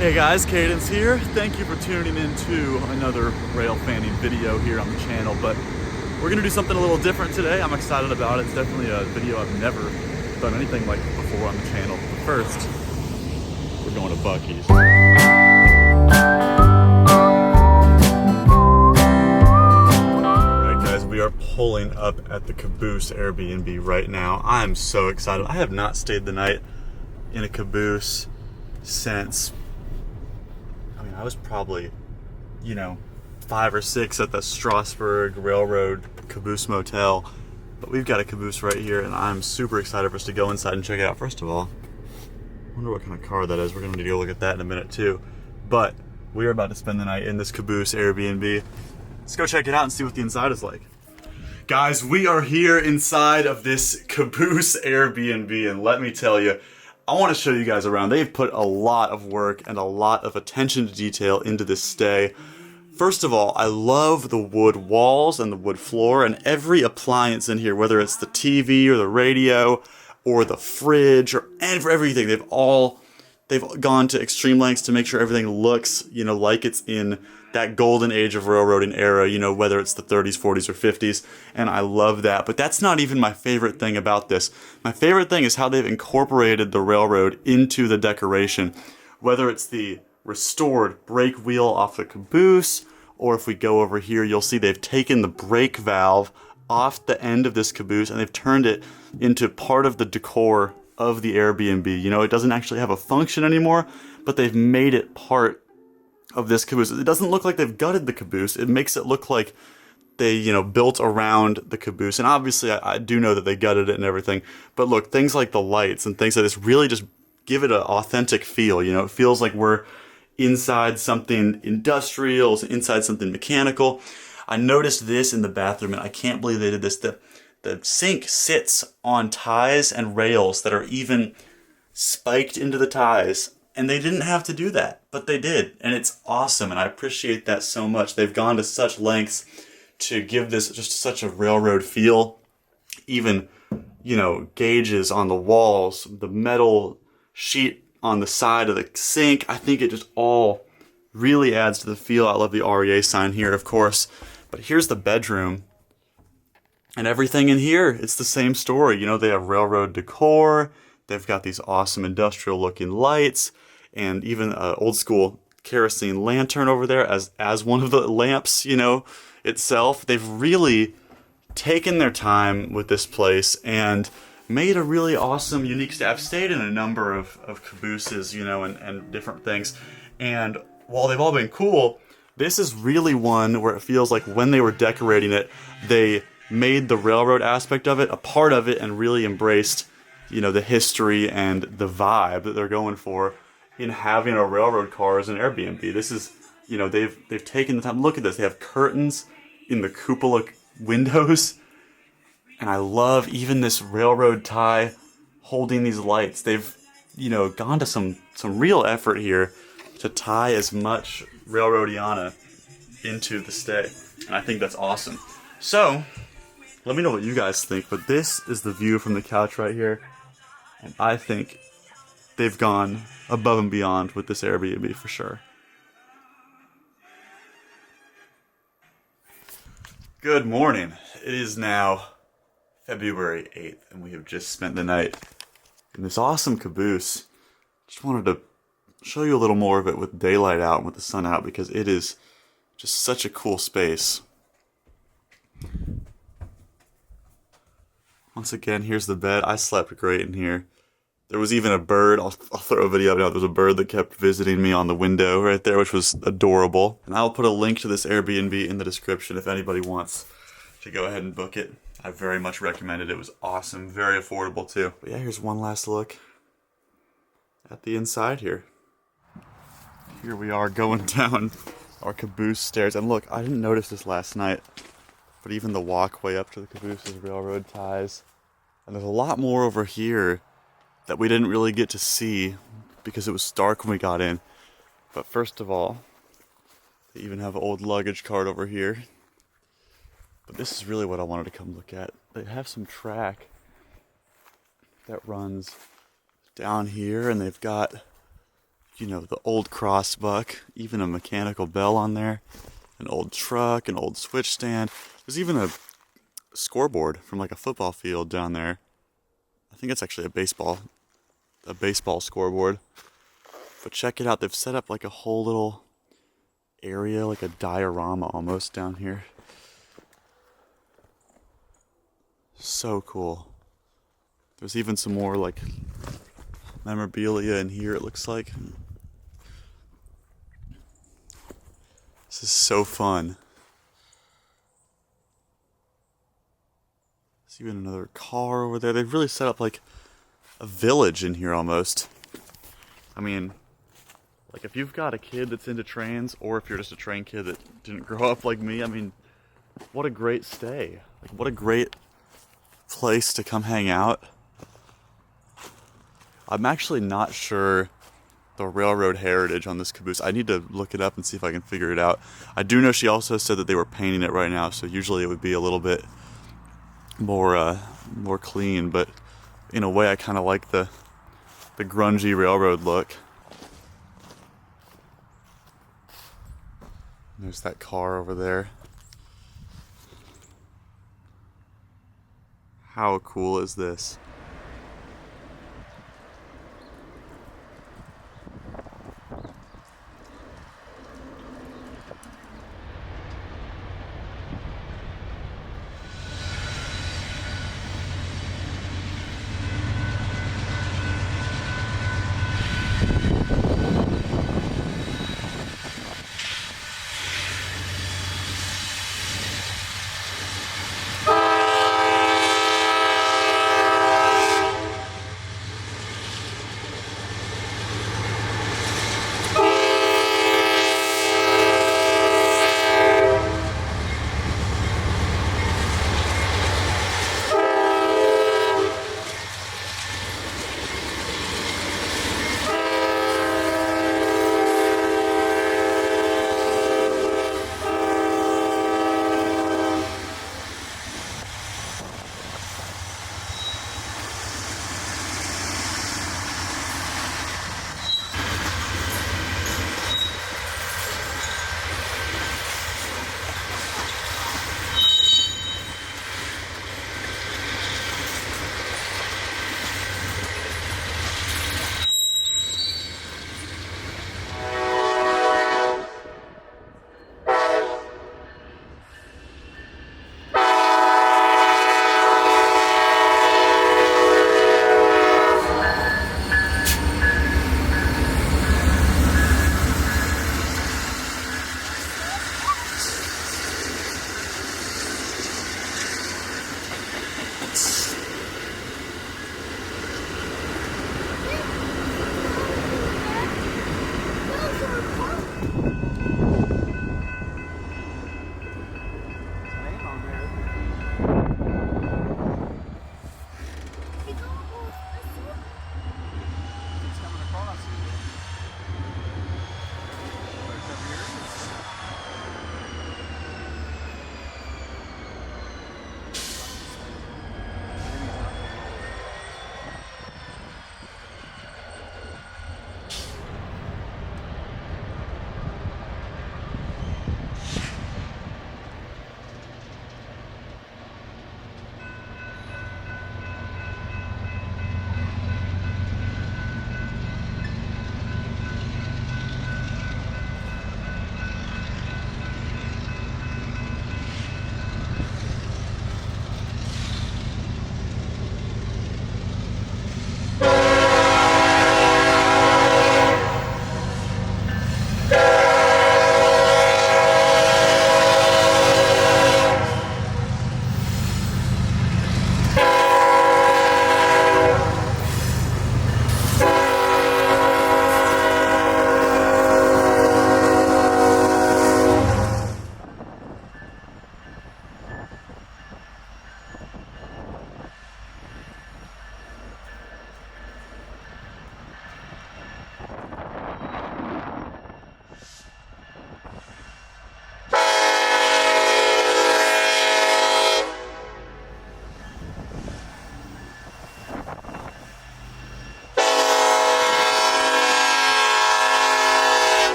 Hey guys, Cadence here. Thank you for tuning in to another rail fanning video here on the channel, but we're gonna do something a little different today. I'm excited about it. It's definitely a video I've never done anything like before on the channel. But first, we're going to Buc-ee's. Alright guys, we are pulling up at the Caboose Airbnb right now. I'm so excited. I have not stayed the night in a Caboose since I was probably, 5 or 6 at the Strasburg Railroad Caboose Motel. But we've got a Caboose right here, and I'm super excited for us to go inside and check it out. First of all, I wonder what kind of car that is. We're going to need to go look at that in a minute too. But we are about to spend the night in this Caboose Airbnb. Let's go check it out and see what the inside is like. Guys, we are here inside of this Caboose Airbnb, and let me tell you, I want to show you guys around. They've put a lot of work and a lot of attention to detail into this stay. First of all, I love the wood walls and the wood floor and every appliance in here, whether it's the TV or the radio or the fridge or everything. They've gone to extreme lengths to make sure everything looks, like it's in that golden age of railroading era, whether it's the 30s, 40s, or 50s, and I love that. But that's not even my favorite thing about this. My favorite thing is how they've incorporated the railroad into the decoration, whether it's the restored brake wheel off the Caboose, or if we go over here, you'll see they've taken the brake valve off the end of this Caboose, and they've turned it into part of the decor of the Airbnb. It doesn't actually have a function anymore, but they've made it part of this Caboose. It doesn't look like they've gutted the Caboose. It makes it look like they, built around the Caboose. And obviously, I do know that they gutted it and everything. But look, things like the lights and things like this really just give it an authentic feel. It feels like we're inside something industrial, inside something mechanical. I noticed this in the bathroom, and I can't believe they did this. The sink sits on ties and rails that are even spiked into the ties. And they didn't have to do that, but they did. And it's awesome, and I appreciate that so much. They've gone to such lengths to give this just such a railroad feel. Even, gauges on the walls, the metal sheet on the side of the sink. I think it just all really adds to the feel. I love the REA sign here, of course. But here's the bedroom. And everything in here, it's the same story. They have railroad decor. They've got these awesome industrial looking lights and even an old school kerosene lantern over there as one of the lamps, itself. They've really taken their time with this place and made a really awesome, unique stay. I've stayed in a number of Cabooses, and different things. And while they've all been cool, this is really one where it feels like when they were decorating it, they made the railroad aspect of it a part of it and really embraced the history and the vibe that they're going for in having a railroad car as an Airbnb. This is, they've taken the time. Look at this. They have curtains in the cupola windows. And I love even this railroad tie holding these lights. They've, gone to some real effort here to tie as much railroadiana into the stay. And I think that's awesome. So, let me know what you guys think. But this is the view from the couch right here. And I think they've gone above and beyond with this Airbnb for sure. Good morning. It is now February 8th, and we have just spent the night in this awesome Caboose. Just wanted to show you a little more of it with daylight out and with the sun out, because it is just such a cool space. Once again, here's the bed. I slept great in here. There was even a bird. I'll throw a video up now. There was a bird that kept visiting me on the window right there, which was adorable. And I'll put a link to this Airbnb in the description if anybody wants to go ahead and book it. I very much recommend it. It was awesome. Very affordable too. But yeah, here's one last look at the inside here. Here we are going down our Caboose stairs. And look, I didn't notice this last night, but even the walkway up to the Caboose is railroad ties. And there's a lot more over here that we didn't really get to see because it was dark when we got in. But first of all, they even have an old luggage cart over here. But this is really what I wanted to come look at. They have some track that runs down here, and they've got you know, the old crossbuck, even a mechanical bell on there, an old truck, an old switch stand. There's even a scoreboard from like a football field down there. I think it's actually a baseball scoreboard. But check it out, they've set up like a whole little area, like a diorama almost down here. So cool. There's even some more like memorabilia in here, it looks like. This is so fun. There's even another car over there. They've really set up like a village in here almost. I mean, like if you've got a kid that's into trains, or if you're just a train kid that didn't grow up like me, I mean, what a great stay. Like what a great place to come hang out. I'm actually not sure the railroad heritage on this caboose. I need to look it up and see if I can figure it out. I do know she also said that they were painting it right now, so usually it would be a little bit more clean, but in a way I kind of like the grungy railroad look. There's that car over there. How cool is this?